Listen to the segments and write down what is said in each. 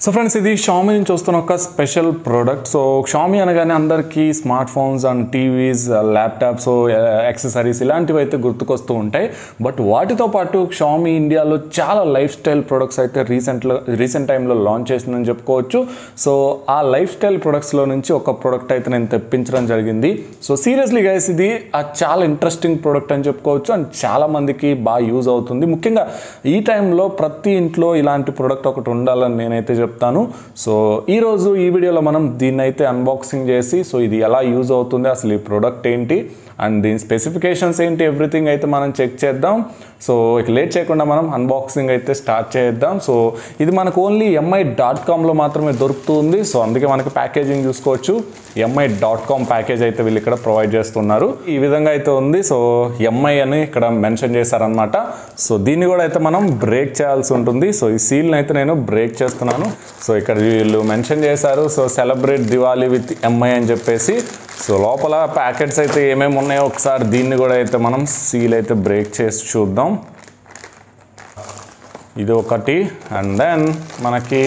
So friends, ఇది Xiaomi నుంచి వస్తున్న ఒక స్పెషల్ ప్రోడక్ట్. సో Xiaomi అనగానే అందరికీ smart phones and TVs, laptops, accessories ఇలాంటివి అయితే గుర్తుకొస్తూ ఉంటాయి. బట్ వాటితో పాటు Xiaomi ఇండియాలో చాలా లైఫ్ స్టైల్ ప్రొడక్ట్స్ అయితే రీసెంట్ టైంలో లాంచ్ చేసిందని చెప్పుకోవచ్చు. సో ఆ లైఫ్ స్టైల్ ప్రొడక్ట్స్లో నుంచి ఒక ప్రోడక్ట్ అయితే నేను తెప్పించడం జరిగింది. సో సీరియస్లీ గైస్, ఇది చాలా ఇంట్రెస్టింగ్ ప్రోడక్ట్ అని చెప్పుకోవచ్చు అండ్ చాలా మందికి బాగా యూజ్ అవుతుంది. ముఖ్యంగా ఈ టైంలో ప్రతి ఇంట్లో ఇలాంటి ప్రోడక్ట్ ఒకటి ఉండాలని నేనైతే చెప్తాను. సో ఈరోజు ఈ వీడియోలో మనం దీన్ని అయితే అన్బాక్సింగ్ చేసి, సో ఇది ఎలా యూజ్ అవుతుంది, అసలు ఈ ప్రోడక్ట్ ఏంటి అండ్ దీని స్పెసిఫికేషన్స్ ఏంటి, ఎవ్రీథింగ్ అయితే మనం చెక్ చేద్దాం. సో ఇక లేట్ చేయకుండా మనం అన్బాక్సింగ్ అయితే స్టార్ట్ చేద్దాం. సో ఇది మనకు ఓన్లీ mi.comలో మాత్రమే దొరుకుతుంది. సో అందుకే మనకి ప్యాకేజింగ్ చూసుకోవచ్చు, mi.com ప్యాకేజ్ అయితే వీళ్ళు ఇక్కడ ప్రొవైడ్ చేస్తున్నారు. ఈ విధంగా అయితే ఉంది. సో mi అని ఇక్కడ మెన్షన్ చేశారనమాట. సో దీన్ని కూడా అయితే మనం బ్రేక్ చేయాల్సి ఉంటుంది. సో ఈ సీల్ని అయితే నేను బ్రేక్ చేస్తున్నాను. సో ఇక్కడ వీళ్ళు మెన్షన్ చేశారు, so celebrate Diwali with mi అని చెప్పేసి. సో లోపల ప్యాకెట్స్ అయితే ఏమేమి ఉన్నాయో ఒకసారి దీన్ని కూడా అయితే మనం సీల్ అయితే బ్రేక్ చేసి చూద్దాం. ఇది ఒకటి అండ్ దెన్ మనకి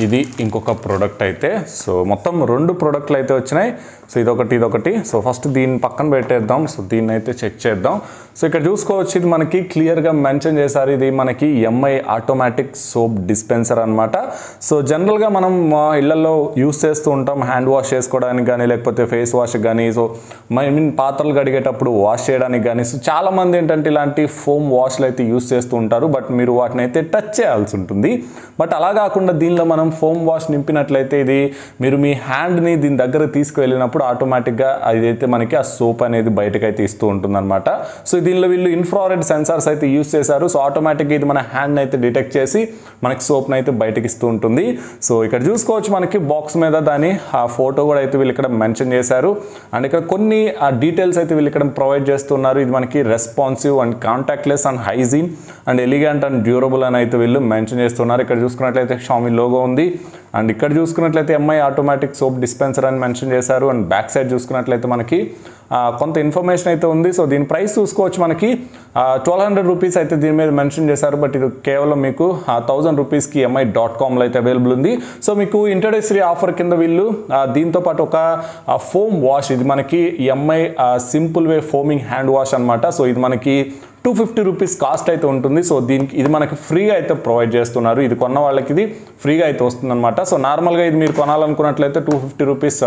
ఇది ఇంకొక ప్రోడక్ట్ అయితే. సో మొత్తం 2 ప్రోడక్ట్లు అయితే వచ్చినాయి. సో ఇదొకటి. సో ఫస్ట్ దీన్ని పక్కన పెట్టేద్దాం. సో దీన్ని అయితే చెక్ చేద్దాం. సో ఇక్కడ చూసుకోవచ్చు, ఇది మనకి క్లియర్గా మెన్షన్ చేశారు, ఇది మనకి mi ఆటోమేటిక్ సోప్ డిస్పెన్సర్ అనమాట. సో జనరల్గా మనం ఇళ్లలో యూస్ చేస్తూ ఉంటాం హ్యాండ్ వాష్ చేసుకోవడానికి కానీ, లేకపోతే ఫేస్ వాష్ కానీ, సో పాత్రలు కడిగేటప్పుడు వాష్ చేయడానికి కానీ. సో చాలామంది ఏంటంటే ఇలాంటి ఫోమ్ వాష్లు అయితే యూస్ చేస్తూ ఉంటారు, బట్ మీరు వాటిని అయితే టచ్ చేయాల్సి ఉంటుంది. బట్ అలా కాకుండా దీనిలో మనం ఫోమ్ వాష్ నింపినట్లయితే ఇది మీరు మీ హ్యాండ్ని దీని దగ్గర తీసుకువెళ్ళినప్పుడు ఆటోమేటిక్గా అదైతే మనకి ఆ సోప్ అనేది బయటకైతే ఇస్తూ ఉంటుందన్నమాట. సో దీనిలో వీళ్ళు ఇన్ఫ్రారెడ్ సెన్సార్స్ అయితే యూస్ చేశారు. సో ఆటోమేటిక్గా ఇది మన హ్యాండ్ అయితే డిటెక్ట్ చేసి మనకి సోప్ని అయితే బయటకి ఇస్తూ ఉంటుంది. సో ఇక్కడ చూసుకోవచ్చు, మనకి బాక్స్ మీద దాని ఆ ఫోటో కూడా అయితే వీళ్ళు ఇక్కడ మెన్షన్ చేశారు. అండ్ ఇక్కడ కొన్ని డీటెయిల్స్ అయితే వీళ్ళు ఇక్కడ ప్రొవైడ్ చేస్తున్నారు. ఇది మనకి responsive and contactless and hygiene and elegant and durable అని అయితే వీళ్ళు మెన్షన్ చేస్తున్నారు. ఇక్కడ చూసుకున్నట్లయితే Xiaomi లోగో ఉంది. అండ్ ఇక్కడ చూసుకున్నట్లయితే mi ఆటోమేటిక్ సోప్ డిస్పెన్సర్ అని మెన్షన్ చేశారు. అండ్ బ్యాక్ సైడ్ చూసుకున్నట్లయితే మనకి కొంత ఇన్ఫర్మేషన్ అయితే ఉంది. సో దీని ప్రైస్ చూసుకోవచ్చు, మనకి 1200 రూపీస్ అయితే దీని మీద మెన్షన్ చేశారు. బట్ ఇది కేవలం మీకు 1000 రూపీస్కి mi.comలో అయితే అవైలబుల్ ఉంది. సో మీకు ఇంట్రడక్టరీ ఆఫర్ కింద వీళ్ళు దీంతో పాటు ఒక ఫోమ్ వాష్, ఇది మనకి mi simple way foaming hand wash అనమాట. సో ఇది మనకి 250 రూపీస్ కాస్ట్ అయితే ఉంటుంది. సో దీనికి ఇది మనకి ఫ్రీగా అయితే ప్రొవైడ్ చేస్తున్నారు. ఇది కొన్న వాళ్ళకి ఇది ఫ్రీగా అయితే వస్తుందన్నమాట. సో నార్మల్గా ఇది మీరు కొనాలనుకున్నట్లయితే 250 రూపీస్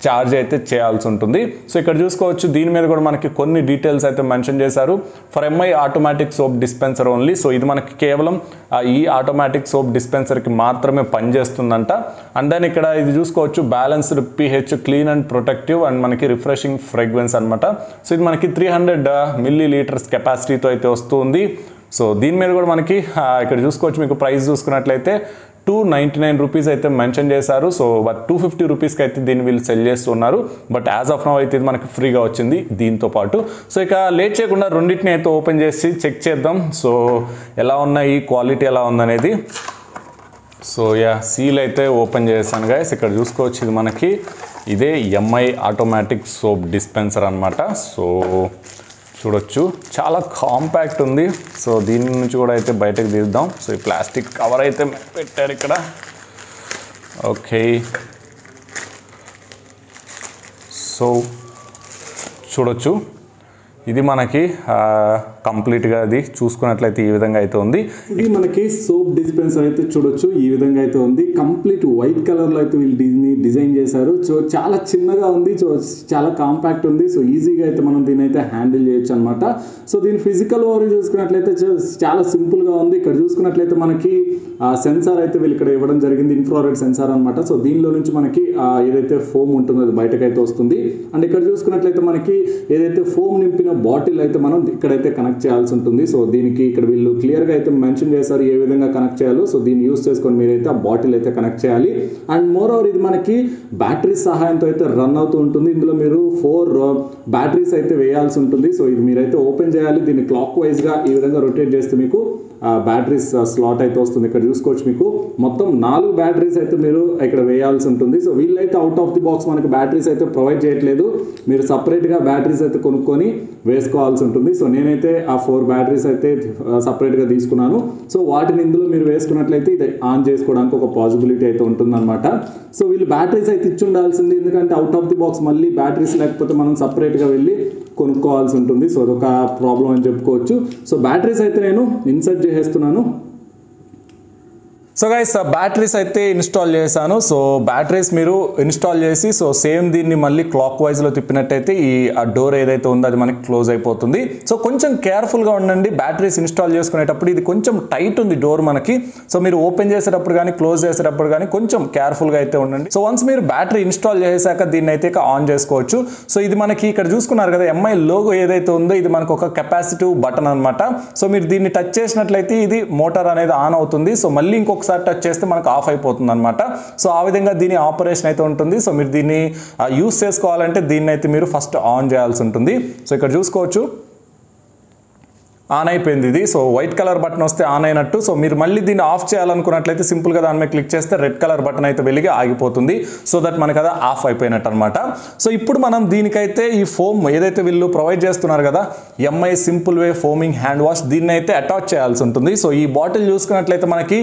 ఛార్జ్ అయితే చేయాల్సి ఉంటుంది. సో ఇక్కడ చూసుకోవచ్చు, దీని మీద కూడా మనకి కొన్ని డీటెయిల్స్ అయితే మెన్షన్ చేశారు. For mi automatic soap dispenser only. So ఇది మనకి కేవలం ఈ ఆటోమేటిక్ సోప్ డిస్పెన్సర్కి మాత్రమే పనిచేస్తుందంట. అండ్ దెన్ ఇక్కడ ఇది చూసుకోవచ్చు, balanced pH, clean and protective and మనకి రిఫ్రెషింగ్ ఫ్రేగ్రెన్స్ అనమాట. సో ఇది మనకి 300 ml కెపాసిటీతో అయితే వస్తుంది. సో దీని మీద కూడా మనకి ఇక్కడ చూసుకోవచ్చు, మీకు ప్రైస్ చూసుకున్నట్లయితే 299 రూపీస్ అయితే మెన్షన్ చేశారు. సో బట్ 250 రూపీస్కి అయితే దీన్ని వీళ్ళు సెల్ చేస్తున్నారు. బట్ యాజ్ ఆఫ్ నౌ అయితే ఇది మనకి ఫ్రీగా వచ్చింది దీంతో పాటు. సో ఇక లేట్ చేయకుండా రెండింటిని అయితే ఓపెన్ చేసి చెక్ చేద్దాం. సో ఎలా ఉన్నాయి, క్వాలిటీ ఎలా ఉందనేది. సో సీల్ అయితే ఓపెన్ చేశాను గైస్. ఇక్కడ చూసుకోవచ్చు, ఇది మనకి ఇదే mi ఆటోమేటిక్ సోప్ డిస్పెన్సర్ అనమాట. సో చూడొచ్చు, చాలా కాంపాక్ట్ ఉంది. సో దీని నుంచి కూడా అయితే బయటకు తీద్దాం. సో ఈ ప్లాస్టిక్ కవర్ అయితే పెట్టారు ఇక్కడ. ఓకే, సో చూడొచ్చు, ఇది మనకి కంప్లీట్గా అది చూసుకున్నట్లయితే ఈ విధంగా అయితే ఉంది. ఇది మనకి సోప్ డిస్పెన్సర్ అయితే చూడొచ్చు, ఈ విధంగా అయితే ఉంది. కంప్లీట్ వైట్ కలర్లో అయితే వీళ్ళు దీన్ని డిజైన్ చేశారు. సో చాలా చిన్నగా ఉంది, సో చాలా కాంపాక్ట్ ఉంది. సో ఈజీగా అయితే మనం దీన్ని అయితే హ్యాండిల్ చేయొచ్చు అనమాట. సో దీని ఫిజికల్ ఓవర్ చూసుకున్నట్లయితే చాలా సింపుల్గా ఉంది. ఇక్కడ చూసుకున్నట్లయితే మనకి సెన్సార్ అయితే వీళ్ళు ఇక్కడ ఇవ్వడం జరిగింది, ఇన్ఫ్రారెడ్ సెన్సార్ అనమాట. సో దీనిలో నుంచి మనకి ఏదైతే ఫోమ్ ఉంటుందో అది బయటకైతే వస్తుంది. అండ్ ఇక్కడ చూసుకున్నట్లయితే మనకి ఏదైతే ఫోమ్ నింపిన బాటిల్ అయితే మనం ఇక్కడైతే కనెక్ట్ చేయాల్సి ఉంటుంది. సో దీనికి ఇక్కడ వీళ్ళు క్లియర్గా అయితే మెన్షన్ చేశారు ఏ విధంగా కనెక్ట్ చేయాలో. సో దీన్ని యూస్ చేసుకొని మీరైతే ఆ బాటిల్ అయితే కనెక్ట్ చేయాలి. అండ్ మోర్ ఓవర్ ఇది మనకి బ్యాటరీ సహాయంతో అయితే రన్ అవుతూ ఉంటుంది. ఇందులో మీరు 4 బ్యాటరీస్ అయితే వేయాల్సి ఉంటుంది. సో ఇది మీరైతే ఓపెన్ చేయాలి. దీన్ని క్లాక్ వైజ్గా ఈ విధంగా రొటేట్ చేస్తే మీకు బ్యాటరీస్ స్లాట్ అయితే వస్తుంది. ఇక్కడ చూసుకోవచ్చు, మీకు మొత్తం 4 బ్యాటరీస్ అయితే మీరు ఇక్కడ వేయాల్సి ఉంటుంది. సో వీళ్ళైతే అవుట్ ఆఫ్ ది బాక్స్ మనకి బ్యాటరీస్ అయితే ప్రొవైడ్ చేయట్లేదు. మీరు సపరేట్గా బ్యాటరీస్ అయితే కొనుక్కొని వేసుకోవాల్సి ఉంటుంది. సో నేనైతే ఆ 4 బ్యాటరీస్ అయితే సపరేట్గా తీసుకున్నాను. సో వాటిని ఇందులో మీరు వేసుకున్నట్లయితే ఇది ఆన్ చేసుకోవడానికి ఒక పాసిబిలిటీ అయితే ఉంటుందన్నమాట. సో వీళ్ళు బ్యాటరీస్ అయితే ఇచ్చి ఉండాల్సింది, ఎందుకంటే అవుట్ ఆఫ్ ది బాక్స్ మళ్ళీ బ్యాటరీస్ లేకపోతే మనం సపరేట్గా వెళ్ళి కొనుక్కోవాల్సి ఉంటుంది. సో అదొక ప్రాబ్లం అని చెప్పుకోవచ్చు. సో బ్యాటరీస్ అయితే నేను ఇన్సర్ట్ చేసేస్తున్నాను. సో గైస్ బ్యాటరీస్ అయితే ఇన్స్టాల్ చేశాను. సో బ్యాటరీస్ మీరు ఇన్స్టాల్ చేసి సో సేమ్ దీన్ని మళ్ళీ క్లాక్ వైజ్లో తిప్పినట్టయితే ఆ డోర్ ఏదైతే ఉందో అది మనకి క్లోజ్ అయిపోతుంది. సో కొంచెం కేర్ఫుల్గా ఉండండి బ్యాటరీస్ ఇన్స్టాల్ చేసుకునేటప్పుడు. ఇది కొంచెం టైట్ ఉంది డోర్ మనకి. సో మీరు ఓపెన్ చేసేటప్పుడు కానీ క్లోజ్ చేసేటప్పుడు కానీ కొంచెం కేర్ఫుల్గా అయితే ఉండండి. సో వన్స్ మీరు బ్యాటరీ ఇన్స్టాల్ చేసాక దీన్ని అయితే ఆన్ చేసుకోవచ్చు. సో ఇది మనకి ఇక్కడ చూసుకున్నారు కదా ఎంఐ లోగో ఏదైతే ఉందో ఇది మనకు ఒక కెపాసిటివ్ బటన్ అనమాట. సో మీరు దీన్ని టచ్ చేసినట్లయితే ఇది మోటార్ అనేది ఆన్ అవుతుంది. సో మళ్ళీ ఇంకొకసారి టచ్ చేస్తే మనకు ఆఫ్ అయిపోతుంది అనమాట. సో ఆ విధంగా దీని ఆపరేషన్ అయితే ఉంటుంది. సో మీరు దీన్ని యూస్ చేసుకోవాలంటే దీన్ని అయితే మీరు ఫస్ట్ ఆన్ చేయాల్సి ఉంటుంది. సో ఇక్కడ చూసుకోవచ్చు ఆన్ అయిపోయింది ఇది. సో వైట్ కలర్ బటన్ వస్తే ఆన్ అయినట్టు. సో మీరు మళ్ళీ దీన్ని ఆఫ్ చేయాలనుకున్నట్లయితే సింపుల్గా దాని మీద క్లిక్ చేస్తే రెడ్ కలర్ బటన్ అయితే వెలిగి ఆగిపోతుంది. సో దట్ మనకి అది ఆఫ్ అయిపోయినట్టు అనమాట. సో ఇప్పుడు మనం దీనికైతే ఈ ఫోమ్ ఏదైతే వీళ్ళు ప్రొవైడ్ చేస్తున్నారు కదా MI simple way foaming hand wash, దీన్ని అయితే అటాచ్ చేయాల్సి ఉంటుంది. సో ఈ బాటిల్ చూసుకున్నట్లయితే మనకి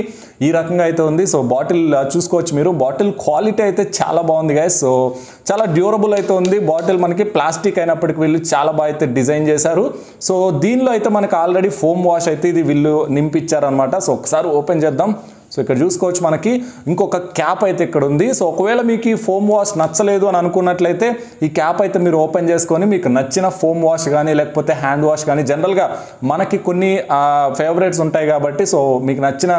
ఈ రకంగా అయితే ఉంది. సో బాటిల్ చూసుకోవచ్చు మీరు. బాటిల్ క్వాలిటీ అయితే చాలా బాగుంది గైస్. సో చాలా డ్యూరబుల్ అయితే ఉంది. బాటిల్ మనకి ప్లాస్టిక్ అయినప్పటికీ వీళ్ళు చాలా బాగా అయితే డిజైన్ చేశారు. సో దీనిలో అయితే మనకి ఆల్రెడీ ఫోమ్ వాష్ అయితే ఇది వీళ్ళు నింపిచ్చారనమాట. సో ఒకసారి ఓపెన్ చేద్దాం. సో ఇక్కడ చూసుకోవచ్చు మనకి ఇంకొక క్యాప్ అయితే ఇక్కడ ఉంది. సో ఒకవేళ మీకు ఈ ఫోమ్ వాష్ నచ్చలేదు అని అనుకున్నట్లయితే ఈ క్యాప్ అయితే మీరు ఓపెన్ చేసుకొని మీకు నచ్చిన ఫోమ్ వాష్ కానీ లేకపోతే హ్యాండ్ వాష్ కానీ, జనరల్గా మనకి కొన్ని ఫేవరెట్స్ ఉంటాయి కాబట్టి సో మీకు నచ్చిన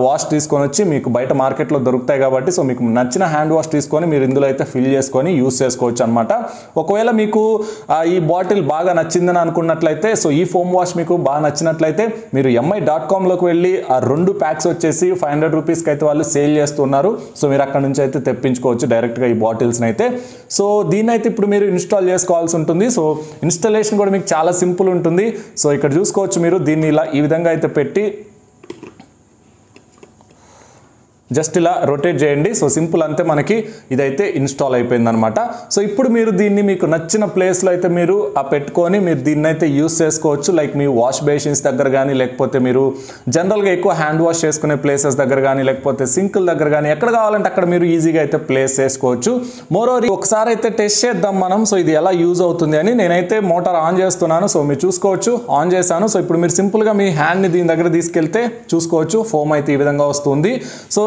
వాష్ తీసుకొని వచ్చి మీకు బయట మార్కెట్లో దొరుకుతాయి కాబట్టి సో మీకు నచ్చిన హ్యాండ్ వాష్ తీసుకొని మీరు ఇందులో అయితే ఫిల్ చేసుకొని యూస్ చేసుకోవచ్చు అనమాట. ఒకవేళ మీకు ఈ బాటిల్ బాగా నచ్చిందని అనుకున్నట్లయితే సో ఈ ఫోమ్ వాష్ మీకు బాగా నచ్చినట్లయితే మీరు mi.comలోకి వెళ్ళి ఆ 2 ప్యాక్స్ వచ్చేసి 500 రూపీస్కి అయితే వాళ్ళు సేల్ చేస్తున్నారు. సో మీరు అక్కడ నుంచి అయితే తెప్పించుకోవచ్చు డైరెక్ట్గా ఈ బాటిల్స్ని అయితే. సో దీన్ని అయితే ఇప్పుడు మీరు ఇన్స్టాల్ చేసుకోవాల్సి ఉంటుంది. సో ఇన్స్టాలేషన్ కూడా మీకు చాలా సింపుల్ ఉంటుంది. సో ఇక్కడ చూసుకోవచ్చు మీరు దీన్ని ఇలా ఈ విధంగా అయితే పెట్టి జస్ట్ ఇలా రొటేట్ చేయండి. సో సింపుల్ అంతే, మనకి ఇదైతే ఇన్స్టాల్ అయిపోయింది అనమాట. సో ఇప్పుడు మీరు దీన్ని మీకు నచ్చిన ప్లేస్లో అయితే మీరు పెట్టుకొని మీరు దీన్ని అయితే యూస్ చేసుకోవచ్చు. లైక్ మీ వాష్ బేసిన్స్ దగ్గర కానీ లేకపోతే మీరు జనరల్గా ఎక్కువ హ్యాండ్ వాష్ చేసుకునే ప్లేసెస్ దగ్గర కానీ లేకపోతే సింకుల దగ్గర కానీ ఎక్కడ కావాలంటే అక్కడ మీరు ఈజీగా అయితే ప్లేస్ చేసుకోవచ్చు. మోరోవర్ ఒకసారి అయితే టెస్ట్ చేద్దాం మనం సో ఇది ఎలా యూజ్ అవుతుంది అని. నేనైతే మోటార్ ఆన్ చేస్తున్నాను. సో మీరు చూసుకోవచ్చు ఆన్ చేశాను. సో ఇప్పుడు మీరు సింపుల్గా మీ హ్యాండ్ని దీని దగ్గర తీసుకెళ్తే చూసుకోవచ్చు ఫోమ్ అయితే ఈ విధంగా వస్తుంది. సో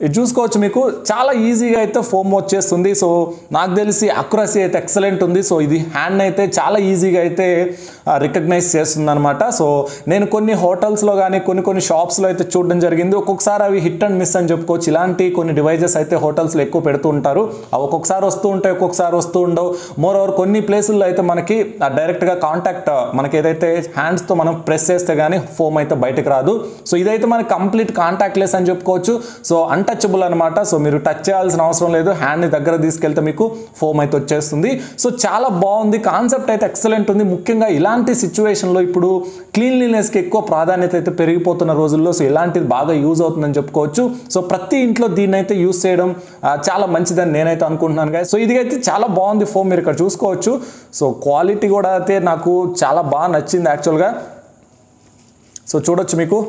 ఇది చూసుకోవచ్చు మీకు చాలా ఈజీగా అయితే ఫోమ్ వచ్చేస్తుంది. సో నాకు తెలిసి అక్యురసీ అయితే ఎక్సలెంట్ ఉంది. సో ఇది హ్యాండ్ అయితే చాలా ఈజీగా అయితే రికగ్నైజ్ చేస్తుంది అనమాట. సో నేను కొన్ని హోటల్స్లో కానీ కొన్ని షాప్స్లో అయితే చూడడం జరిగింది. ఒక్కొక్కసారి అవి హిట్ అండ్ మిస్ అని చెప్పుకోవచ్చు. ఇలాంటి కొన్ని డివైజెస్ అయితే హోటల్స్లో ఎక్కువ పెడుతూ ఉంటారు. అవి ఒక్కొక్కసారి వస్తూ ఉంటాయి, ఒక్కొక్కసారి వస్తూ ఉండవు. మోరోవర్ కొన్ని ప్లేసుల్లో అయితే మనకి డైరెక్ట్గా కాంటాక్ట్ మనకి ఏదైతే హ్యాండ్స్తో మనం ప్రెస్ చేస్తే కానీ ఫోమ్ అయితే బయటకు రాదు. సో ఇదైతే మనకి కంప్లీట్ కాంటాక్ట్ లెస్ అని చెప్పుకోవచ్చు. సో టచబుల్ అనమాట. సో మీరు టచ్ చేయాల్సిన అవసరం లేదు. హ్యాండ్ని దగ్గర తీసుకెళ్తే మీకు ఫోమ్ అయితే వచ్చేస్తుంది. సో చాలా బాగుంది, కాన్సెప్ట్ అయితే ఎక్సలెంట్ ఉంది. ముఖ్యంగా ఇలాంటి సిచ్యువేషన్లో ఇప్పుడు క్లీన్లీనెస్కి ఎక్కువ ప్రాధాన్యత అయితే పెరిగిపోతున్న రోజుల్లో సో ఇలాంటిది బాగా యూజ్ అవుతుందని చెప్పుకోవచ్చు. సో ప్రతి ఇంట్లో దీన్ని అయితే యూజ్ చేయడం చాలా మంచిదని నేనైతే అనుకుంటున్నాను గాయస్. సో ఇది అయితే చాలా బాగుంది ఫోమ్, మీరు ఇక్కడ చూసుకోవచ్చు. సో క్వాలిటీ కూడా అయితే నాకు చాలా బాగా నచ్చింది యాక్చువల్గా. సో చూడొచ్చు మీకు.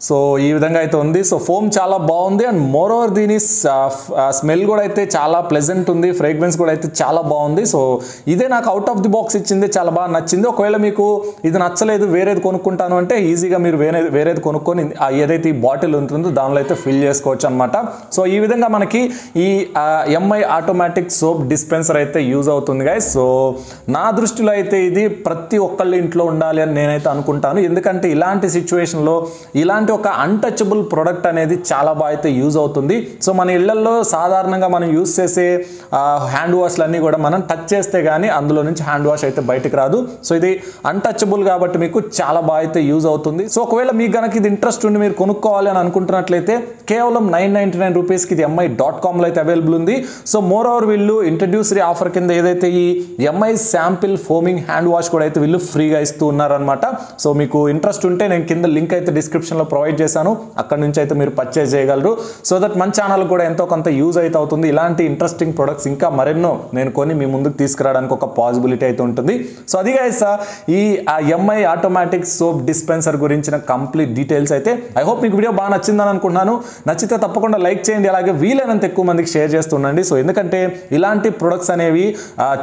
సో ఈ విధంగా అయితే ఉంది. సో ఫోమ్ చాలా బాగుంది అండ్ మోర్ ఓవర్ దీని స్మెల్ కూడా అయితే చాలా ప్లెజెంట్ ఉంది. ఫ్రేగ్రెన్స్ కూడా అయితే చాలా బాగుంది. సో ఇదే నాకు అవుట్ ఆఫ్ ది బాక్స్ ఇచ్చింది, చాలా బాగా నచ్చింది. ఒకవేళ మీకు ఇది నచ్చలేదు వేరేది కొనుక్కుంటాను అంటే ఈజీగా మీరు వేరేది కొనుక్కొని ఏదైతే ఈ బాటిల్ ఉంటుందో దానిలో అయితే ఫిల్ చేసుకోవచ్చు అనమాట. సో ఈ విధంగా మనకి ఈ ఎంఐ ఆటోమేటిక్ సోప్ డిస్పెన్సర్ అయితే యూజ్ అవుతుంది గైస్. సో నా దృష్టిలో అయితే ఇది ప్రతి ఒక్కళ్ళ ఇంట్లో ఉండాలి అని నేనైతే అనుకుంటాను. ఎందుకంటే ఇలాంటి సిచ్యువేషన్లో ఇలాంటి ఒక అన్టచబుల్ ప్రొడక్ట్ అనేది చాలా బాగా అయితే యూజ్ అవుతుంది. సో మన ఇళ్లలో సాధారణంగా మనం యూజ్ చేసే హ్యాండ్ వాష్లన్నీ కూడా మనం టచ్ చేస్తే కానీ అందులో నుంచి హ్యాండ్ వాష్ అయితే బయటకు రాదు. సో ఇది అన్టచబుల్ కాబట్టి మీకు చాలా బాగా అయితే యూజ్ అవుతుంది. సో ఒకవేళ మీకు కనుక ఇది ఇంట్రెస్ట్ ఉండి మీరు కొనుక్కోవాలి అని అనుకుంటున్నట్లయితే కేవలం 999 రూపీస్కి ఇది mi.comలో అయితే అవైలబుల్ ఉంది. సో మోర్ ఓవర్ వీళ్ళు ఇంట్రడ్యూసరీ ఆఫర్ కింద ఏదైతే ఈ MI sample foaming hand wash కూడా అయితే వీళ్ళు ఫ్రీగా ఇస్తూ ఉన్నారనమాట. సో మీకు ఇంట్రెస్ట్ ఉంటే నేను కింద లింక్ అయితే డిస్క్రిప్షన్లో ప్రొవైడ్ ప్రొవైడ్ చేశాను, అక్కడ నుంచి అయితే మీరు పర్చేజ్ చేయగలరు. సో దట్ మన ఛానల్ కూడా ఎంతో కొంత యూజ్ అయితే అవుతుంది. ఇలాంటి ఇంట్రెస్టింగ్ ప్రొడక్ట్స్ ఇంకా మరెన్నో నేను కొని మీ ముందుకు తీసుకురావడానికి ఒక పాసిబిలిటీ అయితే ఉంటుంది. సో అది గైస్ ఈ ఎంఐ ఆటోమేటిక్ సోప్ డిస్పెన్సర్ గురించిన కంప్లీట్ డీటెయిల్స్ అయితే. ఐ హోప్ మీకు వీడియో బాగా నచ్చిందని అనుకుంటున్నాను. నచ్చితే తప్పకుండా లైక్ చేయండి, అలాగే వీలైనంత ఎక్కువ మందికి షేర్ చేస్తుండండి. సో ఎందుకంటే ఇలాంటి ప్రొడక్ట్స్ అనేవి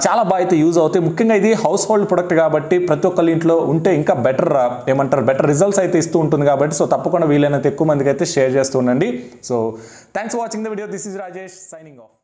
చాలా బాగా అయితే యూజ్ అవుతాయి. ముఖ్యంగా ఇది హౌస్ హోల్డ్ ప్రొడక్ట్ కాబట్టి ప్రతి ఒక్కరి ఇంట్లో ఉంటే ఇంకా బెటర్ రిజల్ట్స్ అయితే ఇస్తూ ఉంటుంది కాబట్టి సో తప్పకుండా వీలైనంత ఎక్కువ మందికి అయితే షేర్ చేస్తుండండి. So thanks for watching the video. This is Rajesh signing of.